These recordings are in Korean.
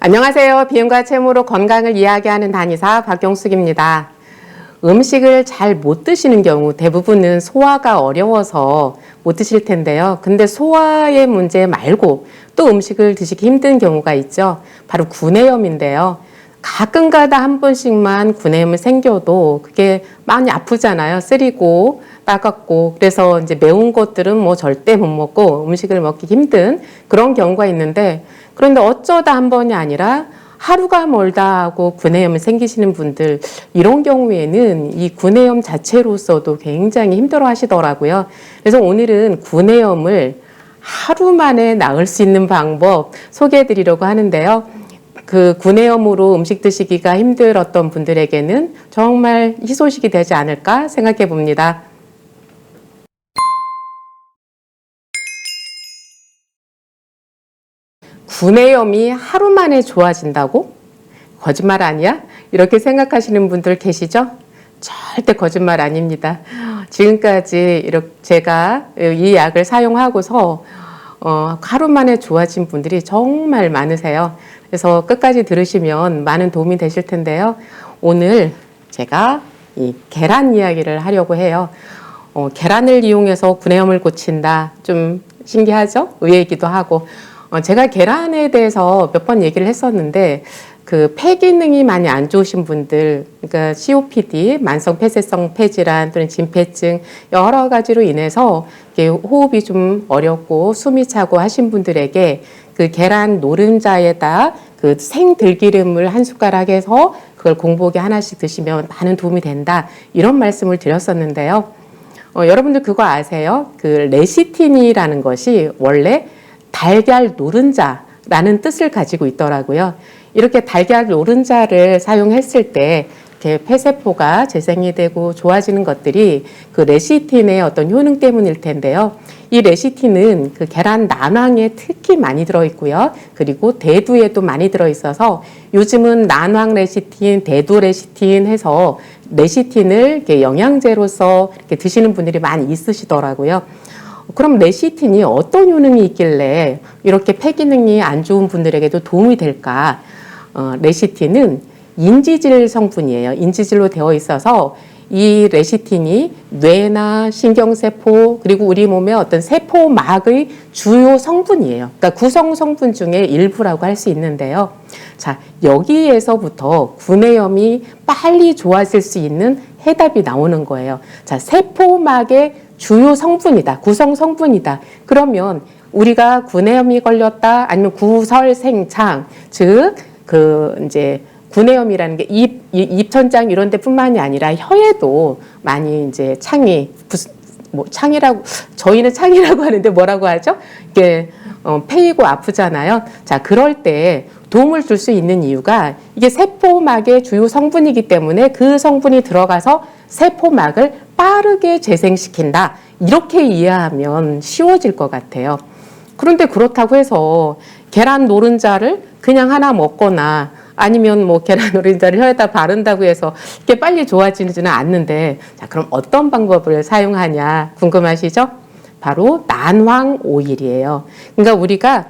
안녕하세요. 비움과 채무로 건강을 이야기하는 한의사 박경숙입니다. 음식을 잘 못 드시는 경우 대부분은 소화가 어려워서 못 드실 텐데요. 근데 소화의 문제 말고 또 음식을 드시기 힘든 경우가 있죠. 바로 구내염인데요. 가끔가다 한 번씩만 구내염이 생겨도 그게 많이 아프잖아요. 쓰리고 따갑고. 그래서 이제 매운 것들은 뭐 절대 못 먹고 음식을 먹기 힘든 그런 경우가 있는데, 그런데 어쩌다 한 번이 아니라 하루가 멀다 하고 구내염이 생기시는 분들, 이런 경우에는 이 구내염 자체로서도 굉장히 힘들어 하시더라고요. 그래서 오늘은 구내염을 하루 만에 나을 수 있는 방법 소개해 드리려고 하는데요. 그 구내염으로 음식 드시기가 힘들었던 분들에게는 정말 희소식이 되지 않을까 생각해 봅니다. 구내염이 하루 만에 좋아진다고? 거짓말 아니야? 이렇게 생각하시는 분들 계시죠? 절대 거짓말 아닙니다. 지금까지 이렇게 제가 이 약을 사용하고서 하루 만에 좋아진 분들이 정말 많으세요. 그래서 끝까지 들으시면 많은 도움이 되실 텐데요. 오늘 제가 이 계란 이야기를 하려고 해요. 계란을 이용해서 구내염을 고친다. 좀 신기하죠? 의외이기도 하고. 제가 계란에 대해서 몇 번 얘기를 했었는데, 그 폐 기능이 많이 안 좋으신 분들, 그러니까 COPD, 만성 폐쇄성 폐질환 또는 진폐증 여러 가지로 인해서 호흡이 좀 어렵고 숨이 차고 하신 분들에게 그 계란 노른자에다 그 생들기름을 한 숟가락 해서 그걸 공복에 하나씩 드시면 많은 도움이 된다, 이런 말씀을 드렸었는데요. 여러분들 그거 아세요? 그 레시틴이라는 것이 원래 달걀 노른자라는 뜻을 가지고 있더라고요. 이렇게 달걀 노른자를 사용했을 때 이렇게 폐세포가 재생이 되고 좋아지는 것들이 그 레시틴의 어떤 효능 때문일 텐데요. 이 레시틴은 그 계란 난황에 특히 많이 들어있고요. 그리고 대두에도 많이 들어있어서 요즘은 난황 레시틴, 대두 레시틴 해서 레시틴을 이렇게 영양제로서 이렇게 드시는 분들이 많이 있으시더라고요. 그럼 레시틴이 어떤 효능이 있길래 이렇게 폐 기능이 안 좋은 분들에게도 도움이 될까? 레시틴은 인지질 성분이에요. 인지질로 되어 있어서 이 레시틴이 뇌나 신경세포 그리고 우리 몸의 어떤 세포막의 주요 성분이에요. 그러니까 구성 성분 중에 일부라고 할 수 있는데요. 자, 여기에서부터 구내염이 빨리 좋아질 수 있는 해답이 나오는 거예요. 자, 세포막의 주요 성분이다. 구성 성분이다. 그러면 우리가 구내염이 걸렸다, 아니면 구설생창, 즉 이제 구내염이라는 게 입천장 이런 데뿐만이 아니라 혀에도 많이 이제 창이라고, 저희는 창이라고 하는데 뭐라고 하죠? 이게 패이고 아프잖아요. 자, 그럴 때 도움을 줄 수 있는 이유가 이게 세포막의 주요 성분이기 때문에 그 성분이 들어가서 세포막을 빠르게 재생시킨다. 이렇게 이해하면 쉬워질 것 같아요. 그런데 그렇다고 해서 계란 노른자를 그냥 하나 먹거나 아니면 뭐 계란 노른자를 혀에다 바른다고 해서 이게 빨리 좋아지지는 않는데, 자, 그럼 어떤 방법을 사용하냐 궁금하시죠? 바로 난황 오일이에요. 그러니까 우리가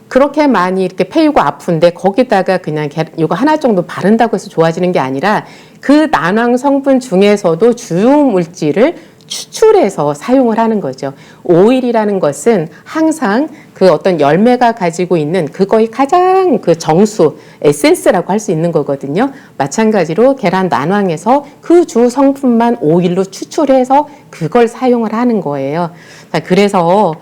그렇게 많이 이렇게 패이고 아픈데 거기다가 그냥 이거 하나 정도 바른다고 해서 좋아지는 게 아니라 그 난황 성분 중에서도 주요 물질을 추출해서 사용을 하는 거죠. 오일이라는 것은 항상 그 어떤 열매가 가지고 있는 그거의 가장 그 정수, 에센스라고 할 수 있는 거거든요. 마찬가지로 계란 난황에서 그 주 성분만 오일로 추출해서 그걸 사용을 하는 거예요. 자, 그래서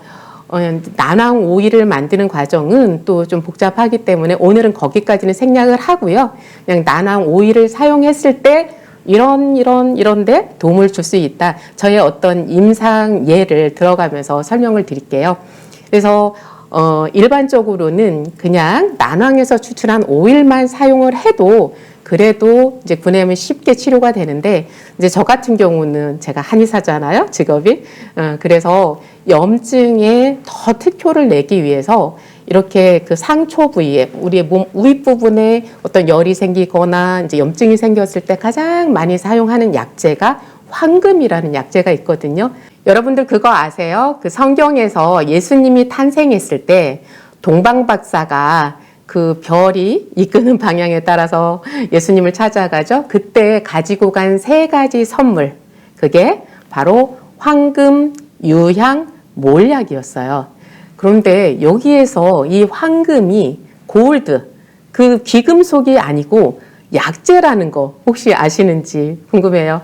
난황 오일을 만드는 과정은 또 좀 복잡하기 때문에 오늘은 거기까지는 생략을 하고요. 그냥 난황 오일을 사용했을 때 이런데 도움을 줄 수 있다. 저의 어떤 임상 예를 들어가면서 설명을 드릴게요. 그래서 일반적으로는 그냥 난황에서 추출한 오일만 사용을 해도 그래도 이제 구내염이 쉽게 치료가 되는데, 이제 저 같은 경우는 제가 한의사잖아요, 직업이. 그래서 염증에 더 특효를 내기 위해서 이렇게 그 상초 부위에, 우리의 몸 윗부분에 어떤 열이 생기거나 이제 염증이 생겼을 때 가장 많이 사용하는 약재가 황금이라는 약재가 있거든요. 여러분들 그거 아세요? 그 성경에서 예수님이 탄생했을 때 동방박사가 그 별이 이끄는 방향에 따라서 예수님을 찾아가죠. 그때 가지고 간 세 가지 선물, 그게 바로 황금, 유향, 몰약이었어요. 그런데 여기에서 이 황금이 골드, 그 귀금속이 아니고 약재라는 거 혹시 아시는지 궁금해요.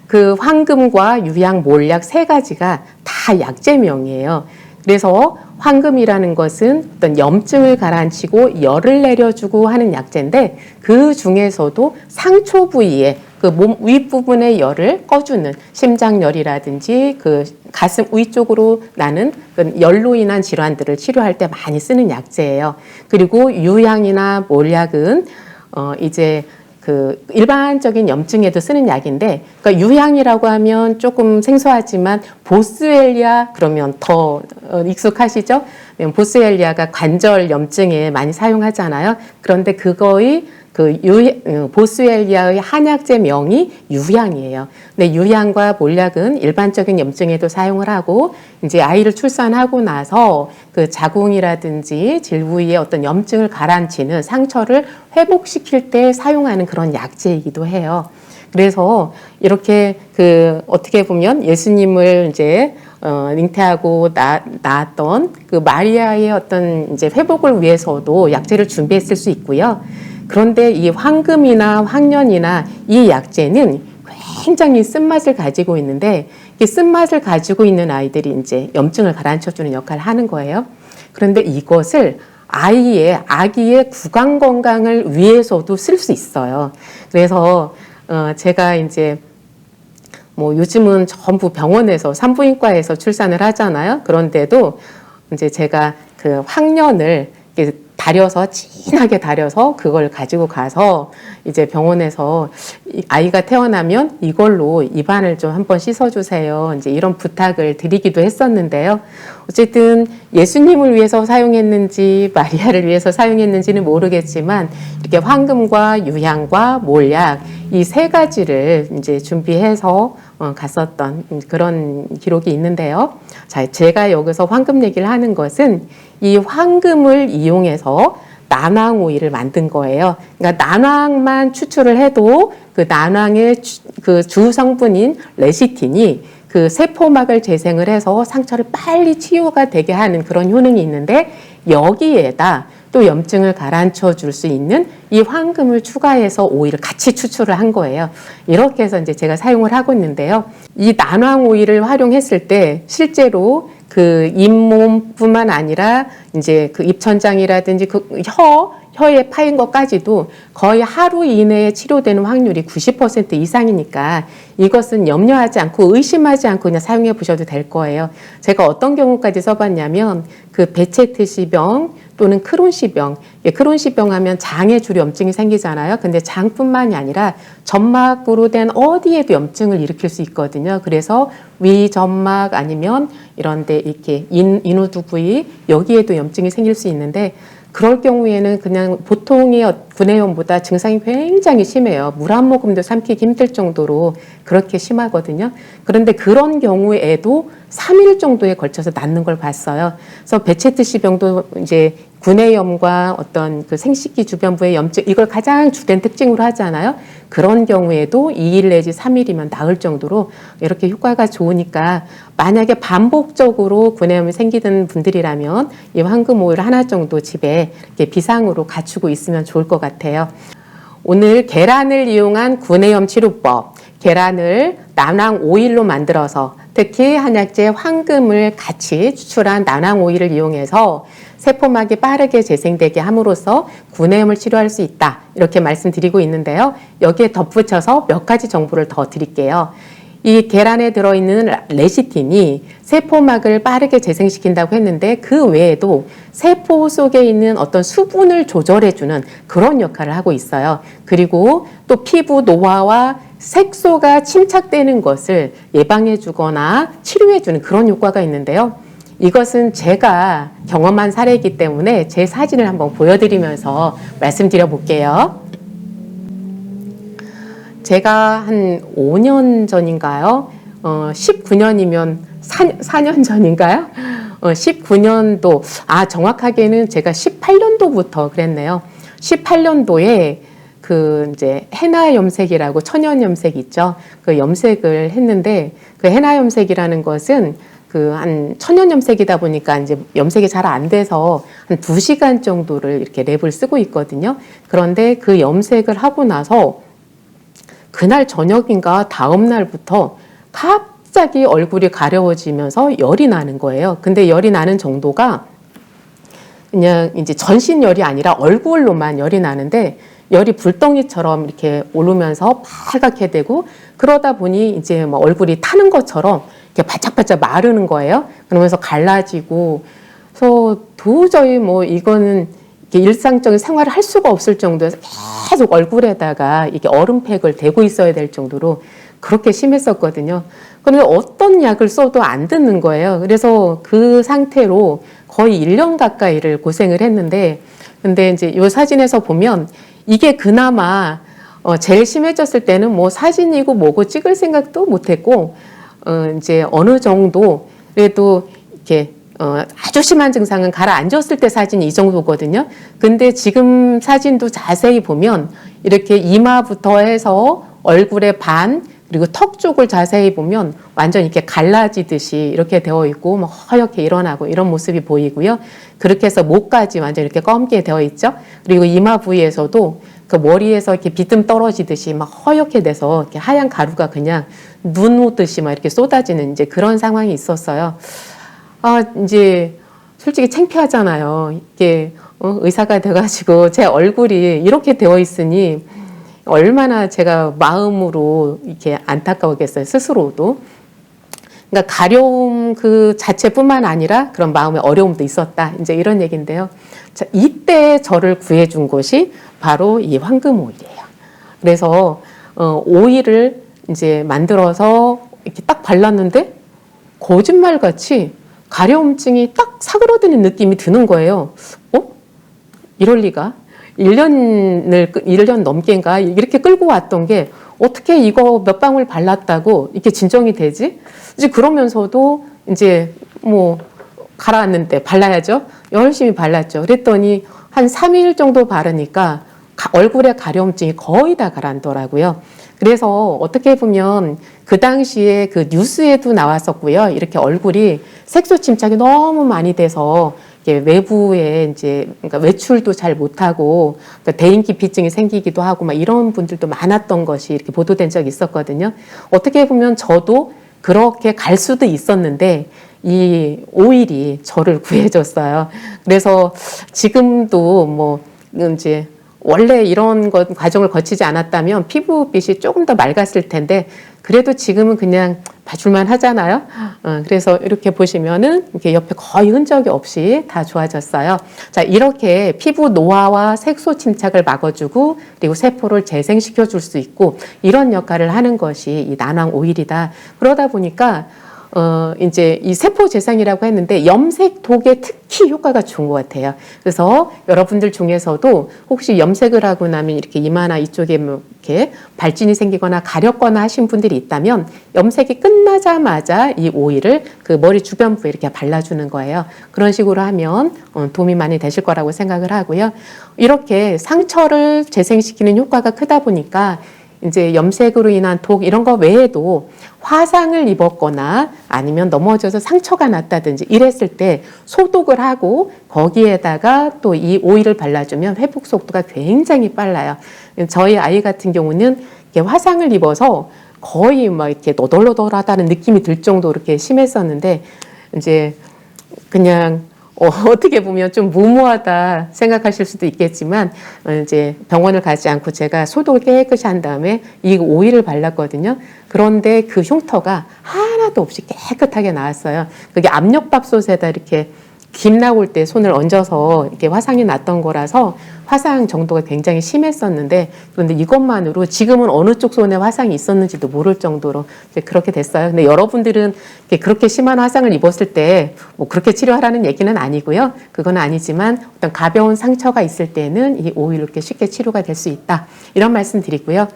그 황금과 유향, 몰약 세 가지가 다 약재명이에요. 그래서 황금이라는 것은 어떤 염증을 가라앉히고 열을 내려주고 하는 약재인데, 그 중에서도 상처 부위에 그 몸 윗부분의 열을 꺼주는 심장열이라든지 그 가슴 위쪽으로 나는 그 열로 인한 질환들을 치료할 때 많이 쓰는 약재예요. 그리고 유향이나 몰약은 이제 그 일반적인 염증에도 쓰는 약인데, 그러니까 유향이라고 하면 조금 생소하지만 보스웰리아 그러면 더 익숙하시죠? 보스웰리아가 관절 염증에 많이 사용하잖아요. 그런데 그거의 보스웰리아의 한약재 명이 유향이에요. 근데 유향과 몰약은 일반적인 염증에도 사용을 하고, 이제 아이를 출산하고 나서 그 자궁이라든지 질 부위의 어떤 염증을 가라앉히는 상처를 회복시킬 때 사용하는 그런 약재이기도 해요. 그래서 이렇게 그 어떻게 보면 예수님을 이제 잉태하고 낳았던 그 마리아의 어떤 이제 회복을 위해서도 약재를 준비했을 수 있고요. 그런데 이 황금이나 황련이나 이 약재는 굉장히 쓴맛을 가지고 있는데, 이 쓴맛을 가지고 있는 아이들이 이제 염증을 가라앉혀주는 역할을 하는 거예요. 그런데 이것을 아기의 구강 건강을 위해서도 쓸 수 있어요. 그래서 제가 이제 뭐 요즘은 전부 병원에서 산부인과에서 출산을 하잖아요. 그런데도 이제 제가 그 황련을 다려서 진하게 다려서 그걸 가지고 가서 이제 병원에서 아이가 태어나면 이걸로 입안을 좀 한번 씻어주세요, 이제 이런 부탁을 드리기도 했었는데요. 어쨌든 예수님을 위해서 사용했는지 마리아를 위해서 사용했는지는 모르겠지만, 이렇게 황금과 유향과 몰약 이 세 가지를 이제 준비해서 갔었던 그런 기록이 있는데요. 자, 제가 여기서 황금 얘기를 하는 것은 이 황금을 이용해서 난황 오일을 만든 거예요. 그러니까 난황만 추출을 해도 그 난황의 그 주 성분인 레시틴이 그 세포막을 재생을 해서 상처를 빨리 치유가 되게 하는 그런 효능이 있는데, 여기에다 또 염증을 가라앉혀 줄 수 있는 이 황금을 추가해서 오일을 같이 추출을 한 거예요. 이렇게 해서 이제 제가 사용을 하고 있는데요. 이 난황 오일을 활용했을 때 실제로 그 잇몸뿐만 아니라 이제 그 입천장이라든지 그 혀에 파인 것까지도 거의 하루 이내에 치료되는 확률이 90% 이상이니까 이것은 염려하지 않고 의심하지 않고 그냥 사용해 보셔도 될 거예요. 제가 어떤 경우까지 써봤냐면 그 베체트시병 또는 크론시병, 크론시병 하면 장에 주로 염증이 생기잖아요. 근데 장뿐만이 아니라 점막으로 된 어디에도 염증을 일으킬 수 있거든요. 그래서 위 점막 아니면 이런 데 이렇게 인후두 부위 여기에도 염증이 생길 수 있는데, 그럴 경우에는 그냥 보통의 구내염보다 증상이 굉장히 심해요. 물 한 모금도 삼키기 힘들 정도로 그렇게 심하거든요. 그런데 그런 경우에도 3일 정도에 걸쳐서 낫는 걸 봤어요. 그래서 베체트시병도 이제 구내염과 어떤 그 생식기 주변부의 염증, 이걸 가장 주된 특징으로 하잖아요. 그런 경우에도 2일 내지 3일이면 나을 정도로 이렇게 효과가 좋으니까, 만약에 반복적으로 구내염이 생기는 분들이라면 이 황금 오일 하나 정도 집에 이렇게 비상으로 갖추고 있으면 좋을 것 같아요. 오늘 계란을 이용한 구내염 치료법, 계란을 난황 오일로 만들어서 특히 한약재 황금을 같이 추출한 난황 오일을 이용해서 세포막이 빠르게 재생되게 함으로써 구내염을 치료할 수 있다, 이렇게 말씀드리고 있는데요. 여기에 덧붙여서 몇 가지 정보를 더 드릴게요. 이 계란에 들어있는 레시틴이 세포막을 빠르게 재생시킨다고 했는데, 그 외에도 세포 속에 있는 어떤 수분을 조절해주는 그런 역할을 하고 있어요. 그리고 또 피부 노화와 색소가 침착되는 것을 예방해주거나 치료해주는 그런 효과가 있는데요. 이것은 제가 경험한 사례이기 때문에 제 사진을 한번 보여드리면서 말씀드려 볼게요. 제가 한 5년 전인가요? 19년이면 4년 전인가요? 19년도, 정확하게는 제가 18년도부터 그랬네요. 18년도에 그 이제 헤나 염색이라고 천연 염색 있죠. 그 염색을 했는데 그 헤나 염색이라는 것은 그 한 천연 염색이다 보니까 이제 염색이 잘 안 돼서 한 2시간 정도를 이렇게 랩을 쓰고 있거든요. 그런데 그 염색을 하고 나서 그날 저녁인가 다음 날부터 갑자기 얼굴이 가려워지면서 열이 나는 거예요. 근데 열이 나는 정도가 그냥 이제 전신열이 아니라 얼굴로만 열이 나는데 열이 불덩이처럼 이렇게 오르면서 빨갛게 되고 그러다 보니 이제 뭐 얼굴이 타는 것처럼 이렇게 바짝바짝 마르는 거예요. 그러면서 갈라지고 그래서 도저히 뭐 이거는 이렇게 일상적인 생활을 할 수가 없을 정도에서 계속 얼굴에다가 이게 얼음팩을 대고 있어야 될 정도로 그렇게 심했었거든요. 그런데 어떤 약을 써도 안 듣는 거예요. 그래서 그 상태로 거의 1년 가까이를 고생을 했는데 근데 이제 이 사진에서 보면 이게 그나마 제일 심해졌을 때는 뭐 사진이고 뭐고 찍을 생각도 못했고 이제 어느 정도 그래도 이렇게 아주 심한 증상은 가라앉았을 때 사진이 이 정도거든요. 근데 지금 사진도 자세히 보면 이렇게 이마부터 해서 얼굴의 반 그리고 턱 쪽을 자세히 보면 완전 이렇게 갈라지듯이 이렇게 되어 있고 뭐 허옇게 일어나고 이런 모습이 보이고요. 그렇게 해서 목까지 완전 이렇게 검게 되어 있죠. 그리고 이마 부위에서도 그 머리에서 이렇게 비듬 떨어지듯이 막 허옇게 돼서 이렇게 하얀 가루가 그냥 눈 오듯이 막 이렇게 쏟아지는 이제 그런 상황이 있었어요. 이제 솔직히 창피하잖아요. 이게 의사가 돼가지고 제 얼굴이 이렇게 되어 있으니 얼마나 제가 마음으로 이렇게 안타까우겠어요, 스스로도. 그러니까 가려움 그 자체뿐만 아니라 그런 마음의 어려움도 있었다. 이제 이런 얘기인데요. 자, 이때 저를 구해준 것이 바로 이 황금 오일이에요. 그래서 오일을 이제 만들어서 이렇게 딱 발랐는데 거짓말같이 가려움증이 딱 사그러드는 느낌이 드는 거예요. 이럴 리가? 1년 넘게인가 이렇게 끌고 왔던 게 어떻게 이거 몇 방울 발랐다고 이렇게 진정이 되지? 이제 그러면서도 이제 뭐 가라앉는데 발라야죠. 열심히 발랐죠. 그랬더니 한 3일 정도 바르니까 얼굴에 가려움증이 거의 다 가라앉더라고요. 그래서 어떻게 보면 그 당시에 그 뉴스에도 나왔었고요. 이렇게 얼굴이 색소 침착이 너무 많이 돼서 외부에 이제 그러니까 외출도 잘 못하고 그러니까 대인기피증이 생기기도 하고 막 이런 분들도 많았던 것이 이렇게 보도된 적이 있었거든요. 어떻게 보면 저도 그렇게 갈 수도 있었는데 이 오일이 저를 구해줬어요. 그래서 지금도 뭐 이제 원래 이런 것 과정을 거치지 않았다면 피부빛이 조금 더 맑았을 텐데 그래도 지금은 그냥 봐줄만 하잖아요. 그래서 이렇게 보시면은 이렇게 옆에 거의 흔적이 없이 다 좋아졌어요. 자, 이렇게 피부 노화와 색소 침착을 막아주고 그리고 세포를 재생시켜 줄 수 있고 이런 역할을 하는 것이 이 난황 오일이다. 그러다 보니까 이제 이 세포 재생이라고 했는데 염색 독에 특히 효과가 좋은 것 같아요. 그래서 여러분들 중에서도 혹시 염색을 하고 나면 이렇게 이마나 이쪽에 뭐 이렇게 발진이 생기거나 가렵거나 하신 분들이 있다면 염색이 끝나자마자 이 오일을 그 머리 주변부에 이렇게 발라주는 거예요. 그런 식으로 하면 도움이 많이 되실 거라고 생각을 하고요. 이렇게 상처를 재생시키는 효과가 크다 보니까 이제 염색으로 인한 독 이런 거 외에도 화상을 입었거나 아니면 넘어져서 상처가 났다든지 이랬을 때 소독을 하고 거기에다가 또 이 오일을 발라주면 회복 속도가 굉장히 빨라요. 저희 아이 같은 경우는 이렇게 화상을 입어서 거의 막 이렇게 너덜너덜하다는 느낌이 들 정도로 이렇게 심했었는데 이제 그냥 어떻게 보면 좀 무모하다 생각하실 수도 있겠지만 이제 병원을 가지 않고 제가 소독을 깨끗이 한 다음에 이 오일을 발랐거든요. 그런데 그 흉터가 하나도 없이 깨끗하게 나왔어요. 그게 압력밥솥에다 이렇게 김 나올 때 손을 얹어서 이렇게 화상이 났던 거라서 화상 정도가 굉장히 심했었는데 그런데 이것만으로 지금은 어느 쪽 손에 화상이 있었는지도 모를 정도로 이제 그렇게 됐어요. 근데 여러분들은 그렇게 심한 화상을 입었을 때 뭐 그렇게 치료하라는 얘기는 아니고요. 그건 아니지만 어떤 가벼운 상처가 있을 때는 이 오일로 이렇게 쉽게 치료가 될 수 있다. 이런 말씀 드리고요.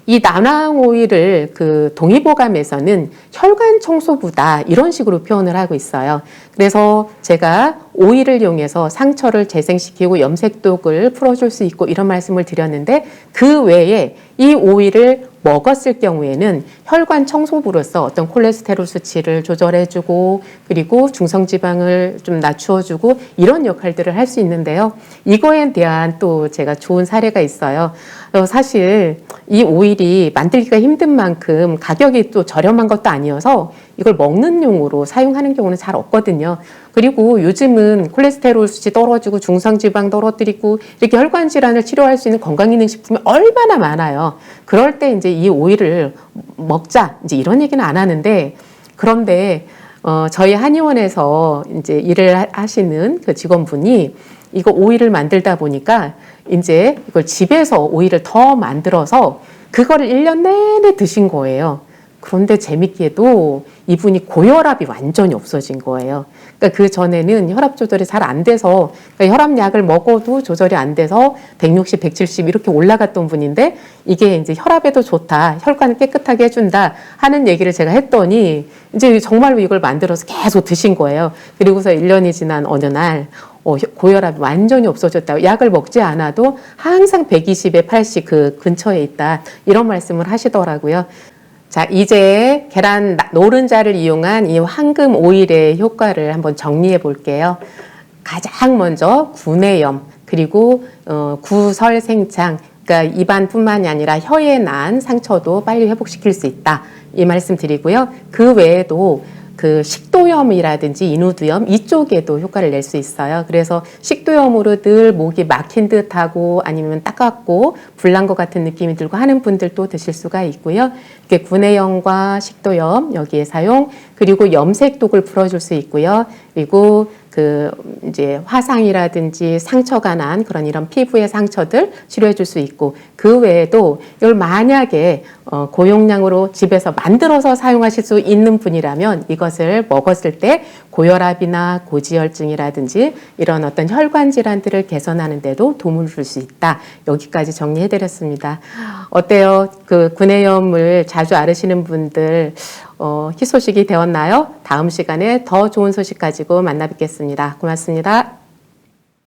이 난황 오일을 그 동의보감에서는 혈관 청소부다 이런 식으로 표현을 하고 있어요. 그래서 제가 오일을 이용해서 상처를 재생시키고 염색독을 풀어줄 수 있고 이런 말씀을 드렸는데, 그 외에 이 오일을 먹었을 경우에는 혈관 청소부로서 어떤 콜레스테롤 수치를 조절해주고 그리고 중성지방을 좀 낮추어주고 이런 역할들을 할 수 있는데요. 이거에 대한 또 제가 좋은 사례가 있어요. 사실 이 오일이 만들기가 힘든 만큼 가격이 또 저렴한 것도 아니어서 이걸 먹는 용으로 사용하는 경우는 잘 없거든요. 그리고 요즘은 콜레스테롤 수치 떨어지고 중성지방 떨어뜨리고 이렇게 혈관 질환을 치료할 수 있는 건강기능식품이 얼마나 많아요. 그럴 때 이제 이 오일을 먹자 이제 이런 얘기는 안 하는데, 그런데 저희 한의원에서 이제 일을 하시는 그 직원분이 이거 오일을 만들다 보니까 이제 이걸 집에서 오일을 더 만들어서 그거를 1년 내내 드신 거예요. 그런데 재밌게도 이분이 고혈압이 완전히 없어진 거예요. 그러니까 그 전에는 혈압 조절이 잘 안 돼서, 그러니까 혈압약을 먹어도 조절이 안 돼서 160, 170 이렇게 올라갔던 분인데, 이게 이제 혈압에도 좋다, 혈관을 깨끗하게 해준다 하는 얘기를 제가 했더니 이제 정말로 이걸 만들어서 계속 드신 거예요. 그리고서 1년이 지난 어느 날 고혈압이 완전히 없어졌다고, 약을 먹지 않아도 항상 120에 80 그 근처에 있다 이런 말씀을 하시더라고요. 자, 이제 계란 노른자를 이용한 이 황금 오일의 효과를 한번 정리해 볼게요. 가장 먼저 구내염, 그리고 구설생창, 그러니까 입안뿐만이 아니라 혀에 난 상처도 빨리 회복시킬 수 있다 이 말씀 드리고요. 그 외에도 그 식도염이라든지 인후두염 이쪽에도 효과를 낼 수 있어요. 그래서 식도염으로 늘 목이 막힌 듯하고 아니면 따갑고 불난 것 같은 느낌이 들고 하는 분들도 드실 수가 있고요. 이렇게 구내염과 식도염 여기에 사용, 그리고 염색독을 풀어줄 수 있고요. 그리고 그 이제 화상이라든지 상처가 난 그런 이런 피부의 상처들 치료해 줄 수 있고, 그 외에도 이걸 만약에 고용량으로 집에서 만들어서 사용하실 수 있는 분이라면 이것을 먹었을 때 고혈압이나 고지혈증이라든지 이런 어떤 혈관 질환들을 개선하는 데도 도움을 줄 수 있다. 여기까지 정리해 드렸습니다. 어때요? 그 구내염을 자주 앓으시는 분들 희소식이 되었나요? 다음 시간에 더 좋은 소식 가지고 만나 뵙겠습니다. 고맙습니다.